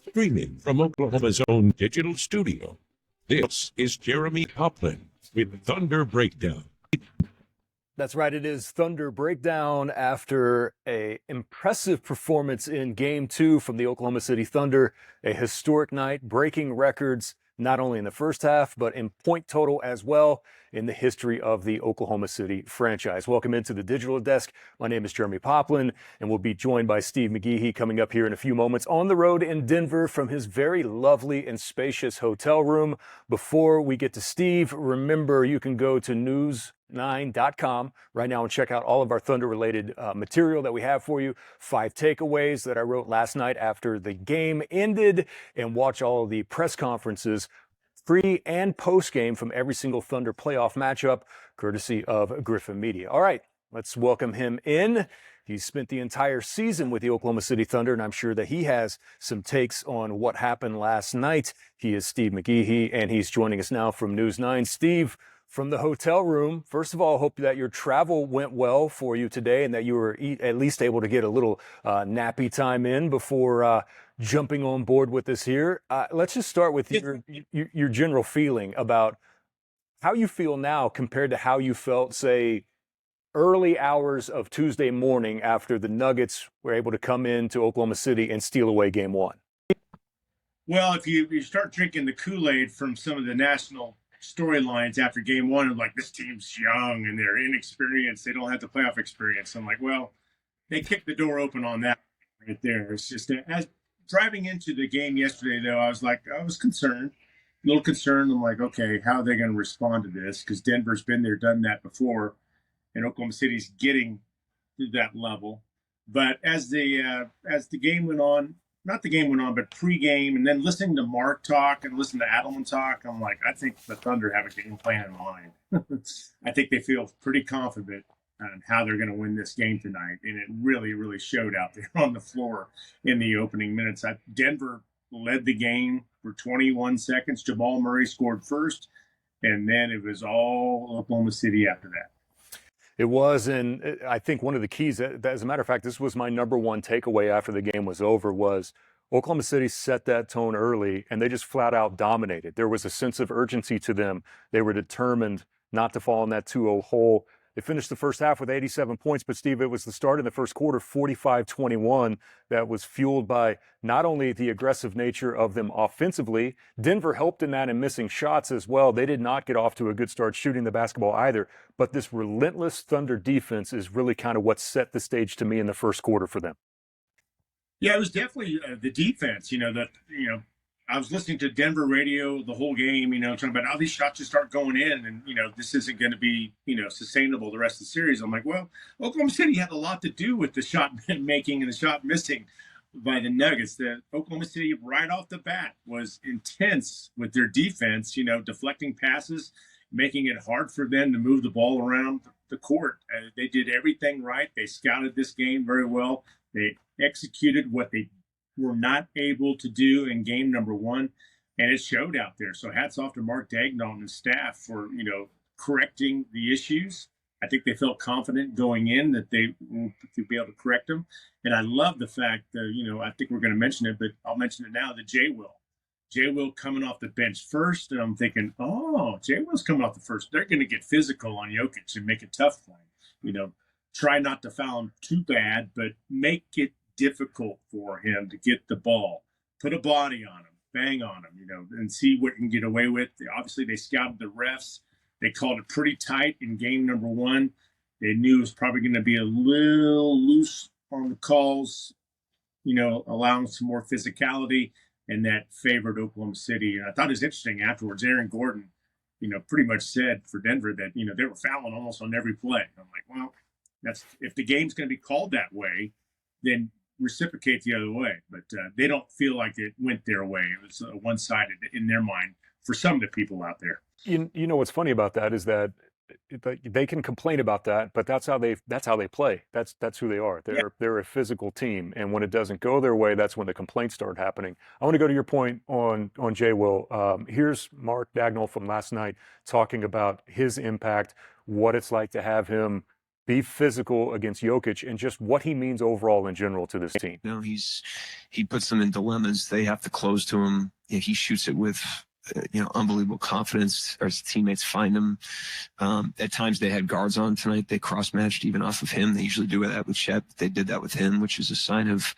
Streaming from Oklahoma's own digital studio, this is Jeremie Poplin with Thunder Breakdown. That's right. It is Thunder Breakdown after a impressive performance in Game 2 from the Oklahoma City Thunder. A historic night, breaking records not only in the first half, but in point total as well in the history of the Oklahoma City franchise. Welcome into the digital desk. My name is Jeremie Poplin, and we'll be joined by Steve McGehee coming up here in a few moments on the road in Denver from his very lovely and spacious hotel room. Before we get to Steve, remember you can go to news9.com right now and check out all of our Thunder-related material that we have for you. 5 takeaways that I wrote last night after the game ended, and watch all of the press conferences, pre and post game, from every single Thunder playoff matchup, courtesy of Griffin Media. All right, let's welcome him in. He's spent the entire season with the Oklahoma City Thunder, and I'm sure that he has some takes on what happened last night. He is Steve McGehee, and he's joining us now from News 9. Steve, from the hotel room, first of all, hope that your travel went well for you today and that you were at least able to get a little nappy time in before jumping on board with us here. Let's just start with your general feeling about how you feel now compared to how you felt, say, early hours of Tuesday morning after the Nuggets were able to come into Oklahoma City and steal away Game 1. Well, if you start drinking the Kool-Aid from some of the national storylines after Game 1, of like, this team's young and they're inexperienced, they don't have the playoff experience. I'm like, well, they kicked the door open on that right there. It's just as driving into the game yesterday, though, I was concerned, a little concerned. I'm like, okay, how are they going to respond to this? Because Denver's been there, done that before, and Oklahoma City's getting to that level. But as the game went on, not the game went on, but pre-game, and then listening to Mark talk and listening to Adelman talk, I'm like, I think the Thunder have a game plan in mind. I think they feel pretty confident on how they're going to win this game tonight, and it really, really showed out there on the floor in the opening minutes. Denver led the game for 21 seconds. Jamal Murray scored first, and then it was all Oklahoma City after that. It was, and I think one of the keys, as a matter of fact, this was my number one takeaway after the game was over, was Oklahoma City set that tone early, and they just flat out dominated. There was a sense of urgency to them. They were determined not to fall in that 2-0 hole. They finished the first half with 87 points, but Steve, it was the start in the first quarter, 45-21, that was fueled by not only the aggressive nature of them offensively. Denver helped in that and missing shots as well. They did not get off to a good start shooting the basketball either, but this relentless Thunder defense is really kind of what set the stage to me in the first quarter for them. Yeah, it was definitely the defense, I was listening to Denver radio the whole game, talking about how these shots just start going in, and, this isn't going to be, sustainable the rest of the series. I'm like, well, Oklahoma City had a lot to do with the shot making and the shot missing by the Nuggets. The Oklahoma City right off the bat was intense with their defense, deflecting passes, making it hard for them to move the ball around the court. They did everything right. They scouted this game very well. They executed what they were not able to do in game number 1, and it showed out there. So hats off to Mark Daigneault and his staff for, correcting the issues. I think they felt confident going in that they will be able to correct them. And I love the fact that, I think we're going to mention it, but I'll mention it now, that J. Will coming off the bench first, and I'm thinking, oh, J. Will's coming off the first. They're going to get physical on Jokic and make it tough for him. Try not to foul him too bad, but make it difficult for him to get the ball, put a body on him, bang on him, and see what he can get away with. Obviously, they scouted the refs. They called it pretty tight in game number 1. They knew it was probably going to be a little loose on the calls, allowing some more physicality, and that favored Oklahoma City. And I thought it was interesting afterwards, Aaron Gordon, pretty much said for Denver that, they were fouling almost on every play. I'm like, well, that's, if the game's going to be called that way, then reciprocate the other way. But they don't feel like it went their way. It was one-sided in their mind for some of the people out there. You know what's funny about that is that they can complain about that, but that's how they play. That's who they are. They're a physical team, and when it doesn't go their way, that's when the complaints start happening. I want to go to your point on J. Will. Here's Mark Daigneault from last night talking about his impact, what it's like to have him be physical against Jokic and just what he means overall in general to this team. You know, he puts them in dilemmas. They have to close to him. You know, he shoots it with unbelievable confidence. Or his teammates find him. At times they had guards on tonight. They cross-matched even off of him. They usually do that with Chet. They did that with him, which is a sign of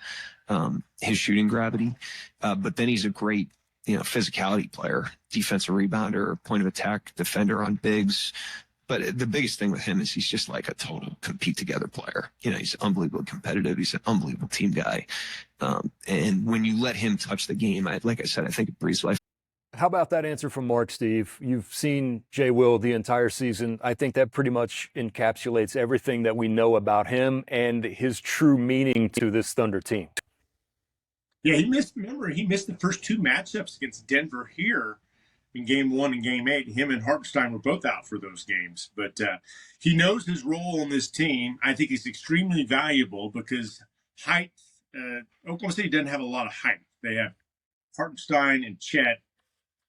his shooting gravity. But then he's a great, physicality player, defensive rebounder, point of attack defender on bigs. But the biggest thing with him is he's just like a total compete together player. He's unbelievably competitive. He's an unbelievable team guy. And when you let him touch the game, like I said, I think it breathes life. How about that answer from Mark, Steve? You've seen Jay Will the entire season. I think that pretty much encapsulates everything that we know about him and his true meaning to this Thunder team. Yeah, he missed the first two matchups against Denver here in Game 1 and Game 8. Him and Hartenstein were both out for those games. But he knows his role on this team. I think he's extremely valuable because height, Oklahoma City doesn't have a lot of height. They have Hartenstein and Chet,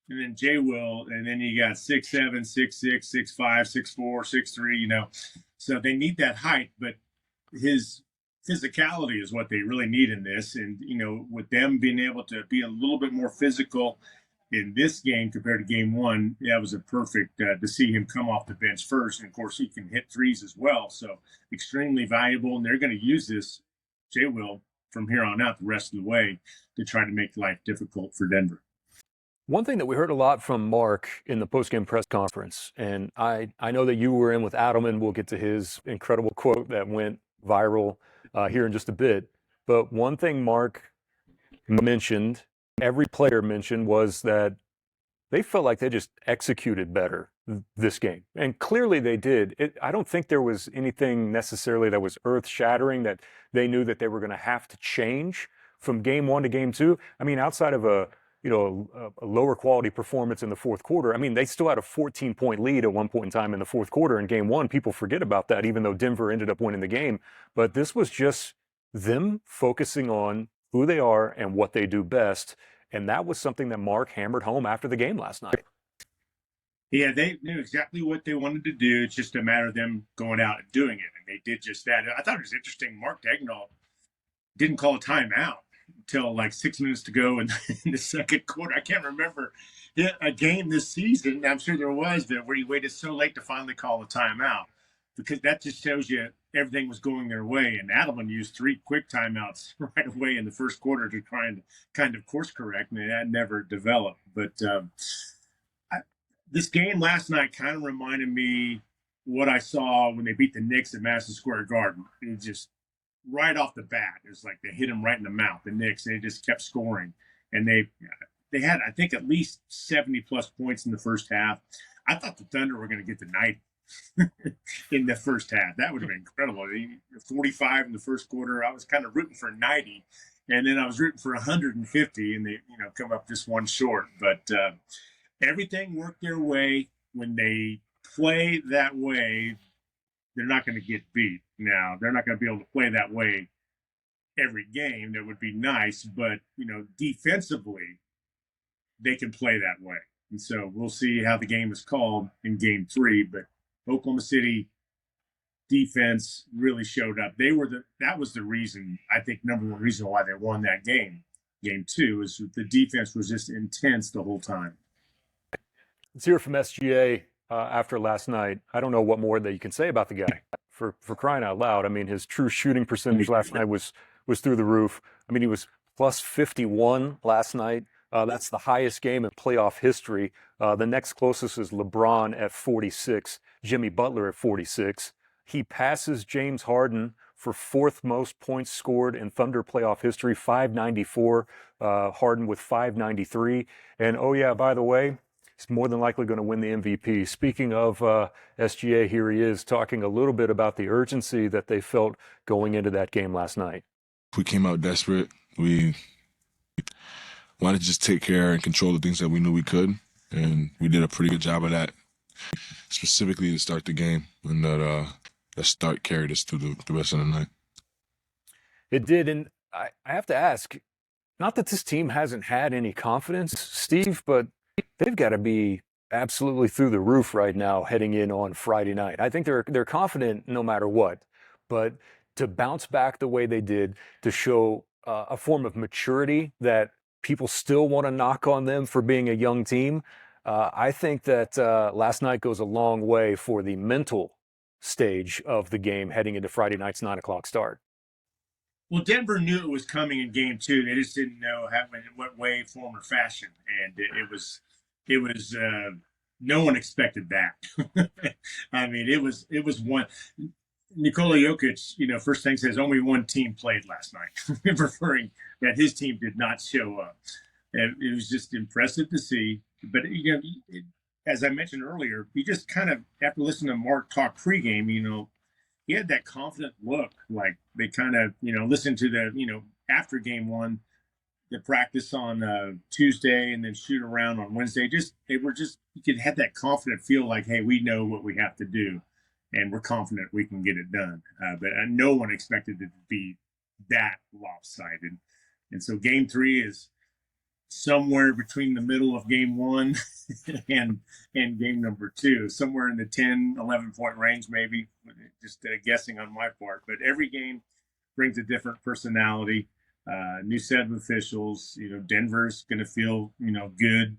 and then Jay Will, and then you got 6'7", 6'6", 6'5", 6'4", 6'3", So they need that height, but his physicality is what they really need in this. And, with them being able to be a little bit more physical in this game compared to Game 1, that was a perfect to see him come off the bench first. And, of course, he can hit threes as well. So extremely valuable. And they're going to use this, Jay Will, from here on out the rest of the way to try to make life difficult for Denver. One thing that we heard a lot from Mark in the postgame press conference, and I know that you were in with Adam, and we'll get to his incredible quote that went viral here in just a bit. But one thing Mark mentioned, every player mentioned, was that they felt like they just executed better this game. And clearly they did. I don't think there was anything necessarily that was earth-shattering that they knew that they were going to have to change from Game 1 to Game 2. I mean, outside of a lower quality performance in the fourth quarter. I mean, they still had a 14-point lead at one point in time in the fourth quarter in Game 1. People forget about that, even though Denver ended up winning the game. But this was just them focusing on who they are and what they do best. And that was something that Mark hammered home after the game last night. Yeah, they knew exactly what they wanted to do. It's just a matter of them going out and doing it. And they did just that. I thought it was interesting. Mark Daigneault didn't call a timeout until like 6 minutes to go in the second quarter. I can't remember a game this season. I'm sure there was, but where he waited so late to finally call a timeout, because that just shows you everything was going their way. And Adelman used 3 quick timeouts right away in the first quarter to try and kind of course correct, and that never developed. But this game last night kind of reminded me what I saw when they beat the Knicks at Madison Square Garden. It just right off the bat, it was like they hit him right in the mouth. The Knicks, they just kept scoring, and they had, I think, at least 70-plus points in the first half. I thought the Thunder were going to get the night in the first half. That would have been incredible. 45 in the first quarter. I was kind of rooting for 90, and then I was rooting for 150, and they come up just one short. But everything worked their way. When they play that way, they're not going to get beat. Now, they're not going to be able to play that way every game. That would be nice, but, defensively, they can play that way. And so we'll see how the game is called in Game 3. But Oklahoma City defense really showed up. That was the reason, I think, number one reason why they won that game. Game 2 is the defense was just intense the whole time. Let's hear from SGA after last night. I don't know what more that you can say about the guy. For crying out loud. I mean, his true shooting percentage last night was through the roof. I mean, he was plus 51 last night. That's the highest game in playoff history. The next closest is LeBron at 46, Jimmy Butler at 46. He passes James Harden for 4th most points scored in Thunder playoff history, 594. Harden with 593. And oh yeah, by the way, he's more than likely going to win the MVP. Speaking of SGA, here he is talking a little bit about the urgency that they felt going into that game last night. We came out desperate. We wanted to just take care and control the things that we knew we could, and we did a pretty good job of that, specifically to start the game, and that start carried us through the rest of the night. It did, and I have to ask, not that this team hasn't had any confidence, Steve, but they've got to be absolutely through the roof right now heading in on Friday night. I think they're confident no matter what, but to bounce back the way they did, to show a form of maturity that people still want to knock on them for being a young team. I think that last night goes a long way for the mental stage of the game heading into Friday night's 9 o'clock start. Well, Denver knew it was coming in game two. They just didn't know how, in what way, form, or fashion. And it was, no one expected that. I mean, it was one. Nikola Jokic, first thing says only one team played last night, referring that his team did not show up. And it was just impressive to see. But, as I mentioned earlier, you just kind of, after listening to Mark talk pregame, he had that confident look, like they kind of, listened to the, after game one, the practice on Tuesday and then shoot around on Wednesday. You could have that confident feel like, hey, we know what we have to do and we're confident we can get it done. But no one expected it to be that lopsided. And so game three is somewhere between the middle of game one and game number two, somewhere in the 10, 11 point range, maybe, just guessing on my part. But every game brings a different personality, new set of officials. Denver's going to feel, good.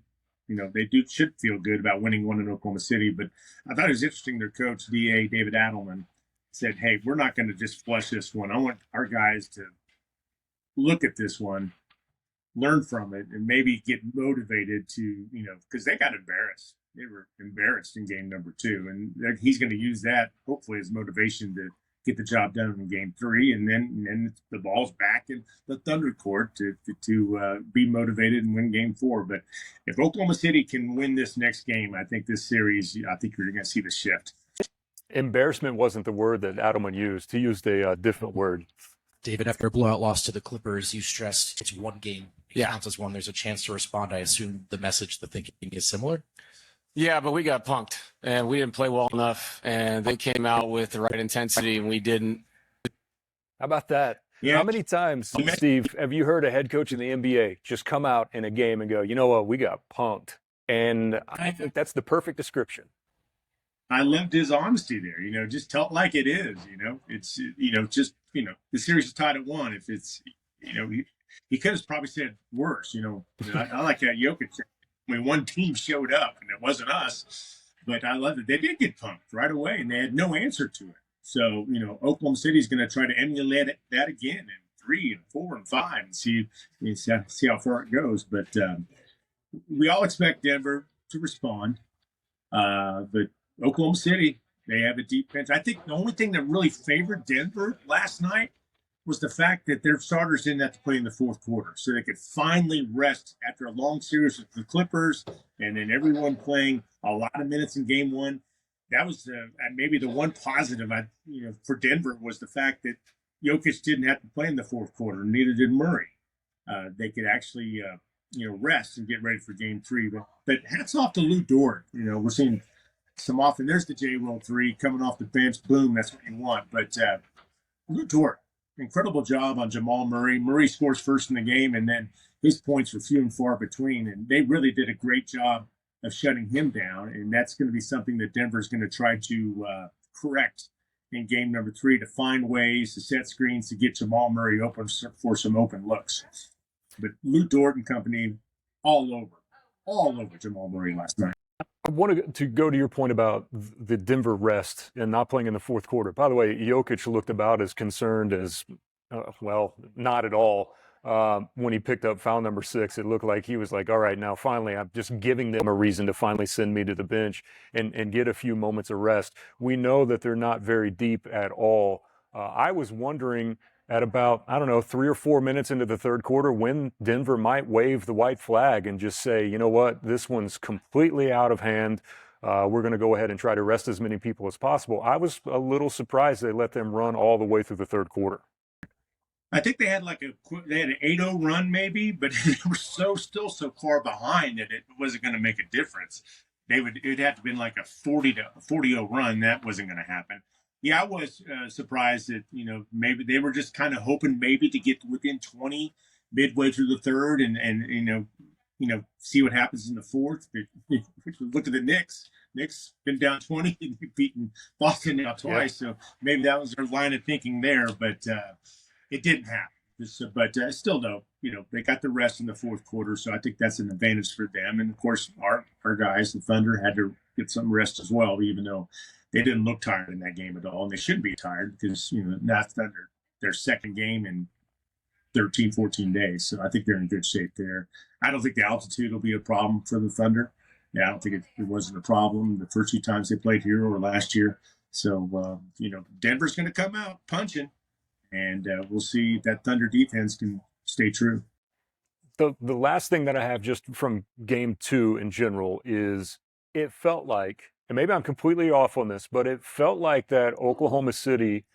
Should feel good about winning one in Oklahoma City. But I thought it was interesting. Their coach, DA David Adelman, said, hey, we're not going to just flush this one. I want our guys to look at this one, learn from it, and maybe get motivated to, because they got embarrassed. They were embarrassed in game number two. And he's going to use that, hopefully, as motivation to get the job done in game three. And then the ball's back in the Thunder court to be motivated and win game four. But if Oklahoma City can win this next game, I think this series, I think you're going to see the shift. Embarrassment wasn't the word that Adelman used. He used a different word. David, after a blowout loss to the Clippers, you stressed it's one game. It counts as one. There's a chance to respond. I assume the message, the thinking is similar. Yeah, but we got punked, and we didn't play well enough, and they came out with the right intensity, and we didn't. How about that? Yeah. How many times, Steve, have you heard a head coach in the NBA just come out in a game and go, you know what, we got punked? And I think that's the perfect description. I loved his honesty there, just tell it like it is, it's, the series is tied at one. If it's, he could have probably said worse, I like that Jokic said, when one team showed up and it wasn't us, but I love it. They did get pumped right away and they had no answer to it. So, Oklahoma City is going to try to emulate that again in 3 and 4 and 5 and see how far it goes. But we all expect Denver to respond. But Oklahoma City, they have a deep bench. I think the only thing that really favored Denver last night was the fact that their starters didn't have to play in the fourth quarter. So they could finally rest after a long series with the Clippers and then everyone playing a lot of minutes in game one. That was maybe the one positive for Denver was the fact that Jokic didn't have to play in the fourth quarter, neither did Murray. They could actually rest and get ready for game three. But hats off to Lou Dort. We're seeing some often. There's the J-Will three coming off the bench. Boom, that's what you want. But Lou Dort, incredible job on Jamal Murray. Murray scores first in the game, and then his points were few and far between. And they really did a great job of shutting him down. And that's going to be something that Denver's going to try to correct in game number three, to find ways to set screens to get Jamal Murray open for some open looks. But Lou Dort and company all over Jamal Murray last night. I want to go to your point about the Denver rest and not playing in the fourth quarter. By the way, Jokic looked about as concerned as, not at all. When he picked up foul number 6, it looked like he was like, all right, now finally, I'm just giving them a reason to finally send me to the bench and get a few moments of rest. We know that they're not very deep at all. I was wondering at about, 3 or 4 minutes into the third quarter when Denver might wave the white flag and just say, you know what, this one's completely out of hand. We're going to go ahead and try to rest as many people as possible. I was a little surprised they let them run all the way through the third quarter. I think they had an 8-0 run maybe, but they were still so far behind that it wasn't going to make a difference. It'd have to been like a 40-0 run. That wasn't going to happen. Yeah, I was surprised that, maybe they were just kind of hoping maybe to get within 20 midway through the third and see what happens in the fourth. Look at the Knicks. Knicks been down 20 and beaten Boston now twice. Yeah. So maybe that was their line of thinking there, but it didn't happen. But still, though, they got the rest in the fourth quarter, so I think that's an advantage for them. And of course, our guys, the Thunder, had to get some rest as well, even though they didn't look tired in that game at all, and they shouldn't be tired because that's their second game in 13, 14 days. So I think they're in good shape there. I don't think the altitude will be a problem for the Thunder. Yeah, I don't think it wasn't a problem the first few times they played here or last year. So Denver's going to come out punching. And we'll see if that Thunder defense can stay true. The last thing that I have just from game 2 in general is it felt like, and maybe I'm completely off on this, but it felt like that Oklahoma City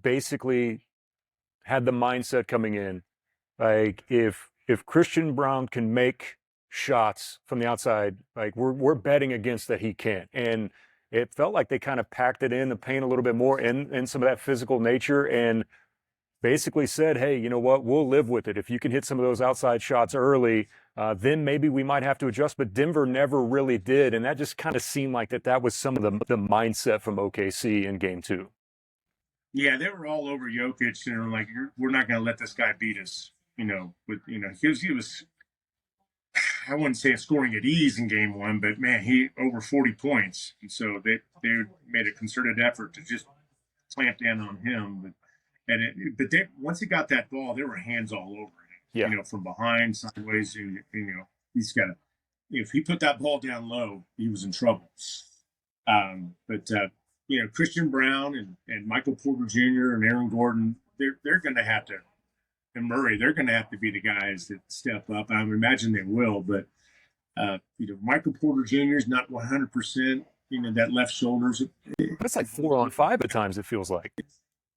basically had the mindset coming in, like if Christian Brown can make shots from the outside, like we're betting against that he can't. And it felt like they kind of packed it in the paint a little bit more in some of that physical nature and basically said, hey, you know what, we'll live with it. If you can hit some of those outside shots early, then maybe we might have to adjust. But Denver never really did. And that just kind of seemed like that was some of the mindset from OKC in game 2. Yeah, they were all over Jokic and were like, we're not going to let this guy beat us. He was, I wouldn't say scoring at ease in game 1, but man, he over 40 points. And so they made a concerted effort to just clamp down on him. But once he got that ball, there were hands all over him. Yeah. From behind, sideways. He's got to. If he put that ball down low, he was in trouble. Christian Brown and Michael Porter Jr. and Aaron Gordon, they're going to have to, and Murray, they're going to have to be the guys that step up. I imagine they will, but Michael Porter Jr. is not 100%. That left shoulder's. But it's like 4-on-5 at times. It feels like.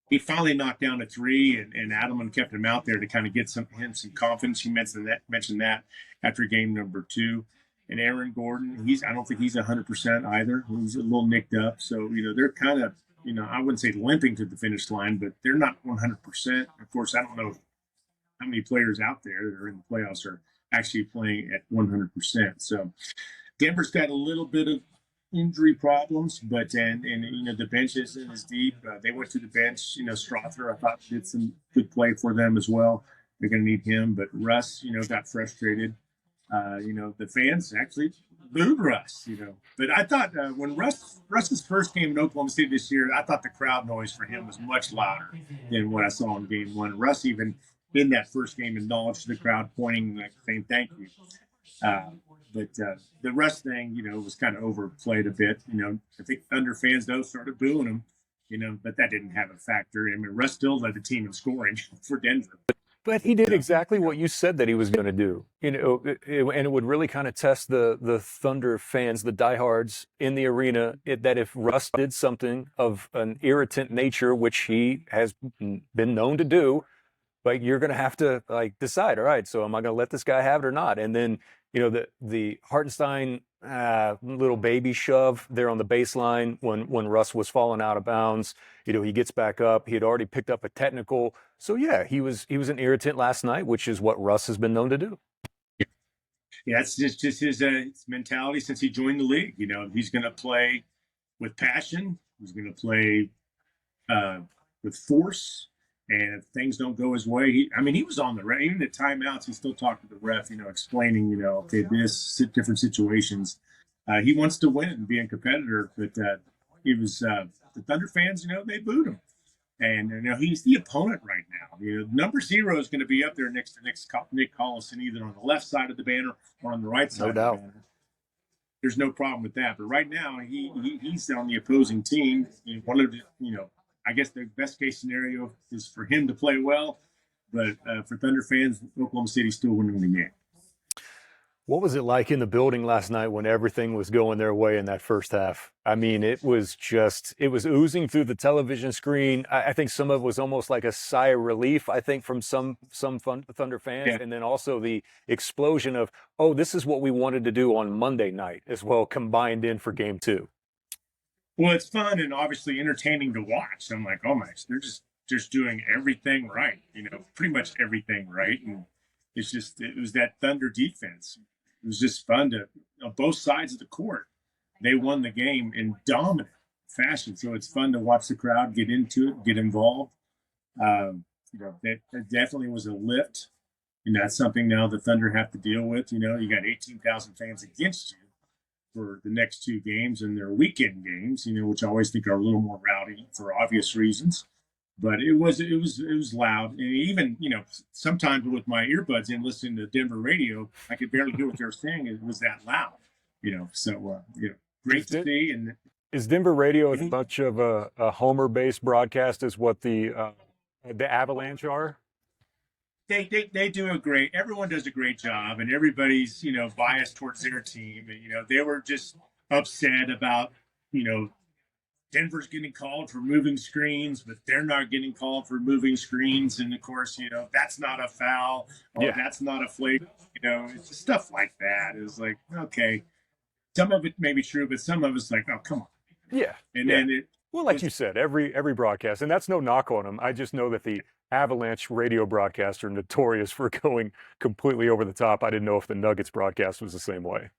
He finally knocked down a 3, and Adelman kept him out there to kind of get some confidence. He mentioned that after game number 2. And Aaron Gordon, I don't think he's 100% either. He's a little nicked up. So, they're kind of, I wouldn't say limping to the finish line, but they're not 100%. Of course, I don't know how many players out there that are in the playoffs are actually playing at 100%. So Denver's got a little bit of injury problems, but the bench isn't as deep. They went to the bench. Strother, I thought, did some good play for them as well. They're going to need him, but Russ, got frustrated. The fans actually booed Russ. But I thought when Russ's first game in Oklahoma City this year, I thought the crowd noise for him was much louder than what I saw in game 1. Russ even in that first game acknowledged the crowd, pointing, like saying thank you. But the Russ thing, was kind of overplayed a bit. I think Thunder fans, though, started booing him, but that didn't have a factor. I mean, Russ still led the team in scoring for Denver. But he did exactly what you said that he was going to do, and it would really kind of test the Thunder fans, the diehards in the arena, that if Russ did something of an irritant nature, which he has been known to do, like you're going to have to decide, all right, so am I going to let this guy have it or not? And then, the Hartenstein little baby shove there on the baseline when Russ was falling out of bounds, he gets back up. He had already picked up a technical. So yeah, he was an irritant last night, which is what Russ has been known to do. Yeah, it's just his mentality since he joined the league. He's going to play with passion. He's going to play with force. And if things don't go his way, he was on the ref. Even at timeouts, he still talked to the ref, explaining, okay, different situations. He wants to win and be a competitor, but he was the Thunder fans, they booed him. And he's the opponent right now. Number 0 is going to be up there next to Nick Collison, either on the left side of the banner or on the right side. No doubt. Of the banner. There's no problem with that. But right now, he's on the opposing team. One of the, I guess the best case scenario is for him to play well, but for Thunder fans, Oklahoma City still winning the game. What was it like in the building last night when everything was going their way in that first half? I mean, it was oozing through the television screen. I think some of it was almost like a sigh of relief, I think, from some Thunder fans. Yeah. And then also the explosion of, oh, this is what we wanted to do on Monday night as well, combined in for game 2. Well, it's fun and obviously entertaining to watch. I'm like, oh my, they're just doing everything right, pretty much everything right. And it was that Thunder defense. It was just fun on both sides of the court. They won the game in dominant fashion. So it's fun to watch the crowd get into it, get involved. That definitely was a lift. And that's something now the Thunder have to deal with. You got 18,000 fans against you for the next two games, and their weekend games, which I always think are a little more rowdy for obvious reasons. But it was loud, and even sometimes with my earbuds in listening to Denver radio, I could barely hear what they were saying. It was that loud, So great to see. And is Denver radio as much of a homer-based broadcast as what the Avalanche are? They do a great. Everyone does a great job, and everybody's biased towards their team. And they were just upset about Denver's getting called for moving screens, but they're not getting called for moving screens. And of course, that's not a foul or that's not a flag. It's just stuff like that. It's like, okay, some of it may be true, but some of it's like, oh, come on. Yeah. And then like you said, every broadcast, and that's no knock on them. I just know that the Avalanche radio broadcasts are notorious for going completely over the top. I didn't know if the Nuggets broadcast was the same way.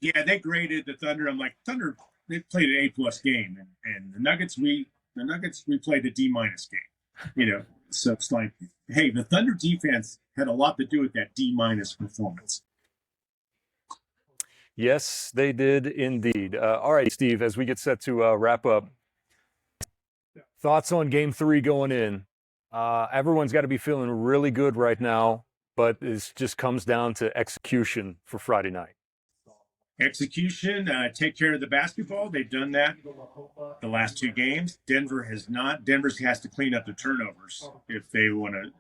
Yeah, they graded the Thunder. I'm like, Thunder, they played an A+ game, and the Nuggets we played a D- game. So it's like, hey, the Thunder defense had a lot to do with that D- performance. Yes, they did indeed. All right, Steve, as we get set to wrap up, thoughts on Game 3 going in? Everyone's got to be feeling really good right now, but it just comes down to execution for Friday night. Execution, take care of the basketball. They've done that the last two games. Denver has not. Denver has to clean up the turnovers if they want to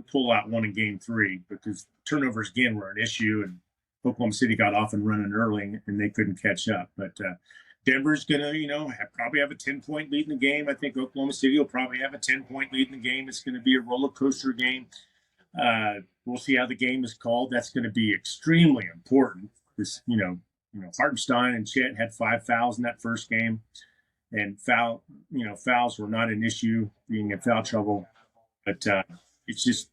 pull out one in Game 3, because turnovers, again, were an issue, and Oklahoma City got off and running early, and they couldn't catch up. But Denver's going to, probably have a 10-point lead in the game. I think Oklahoma City will probably have a 10-point lead in the game. It's going to be a roller coaster game. We'll see how the game is called. That's going to be extremely important. This, Hartenstein and Chet had 5 fouls in that first game, and fouls were not an issue, being in foul trouble. But it's just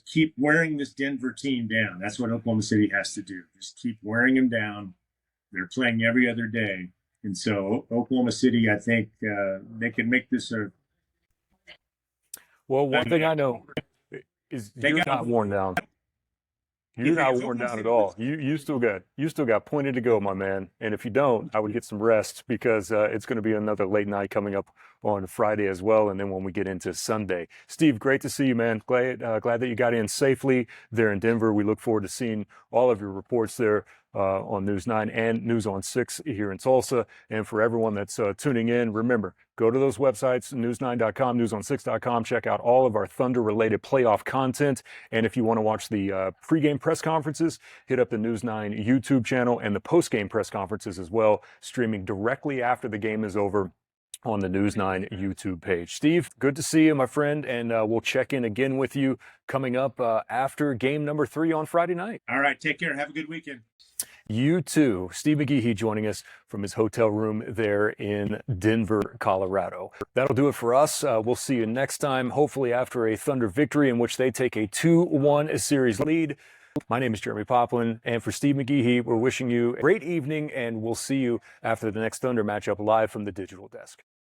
keep wearing this Denver team down. That's what Oklahoma City has to do. Just keep wearing them down. They're playing every other day. And so Oklahoma City, I think they can make this a... Well, one thing I know is you're not worn down. You're not worn down at all. You still got plenty to go, my man. And if you don't, I would get some rest, because it's going to be another late night coming up on Friday as well. And then when we get into Sunday, Steve, great to see you, man. Glad that you got in safely there in Denver. We look forward to seeing all of your reports there on News 9 and News on 6 here in Tulsa. And for everyone that's tuning in, remember, go to those websites, news9.com, newson6.com. Check out all of our Thunder-related playoff content. And if you want to watch the pregame press conferences, hit up the News 9 YouTube channel, and the postgame press conferences as well, streaming directly after the game is over on the News 9 YouTube page. Steve, good to see you, my friend, and we'll check in again with you coming up after game number 3 on Friday night. All right, take care. Have a good weekend. You too. Steve McGehee joining us from his hotel room there in Denver, Colorado. That'll do it for us. We'll see you next time, hopefully after a Thunder victory in which they take a 2-1 series lead. My name is Jeremie Poplin, and for Steve McGehee, we're wishing you a great evening, and we'll see you after the next Thunder matchup live from the digital desk.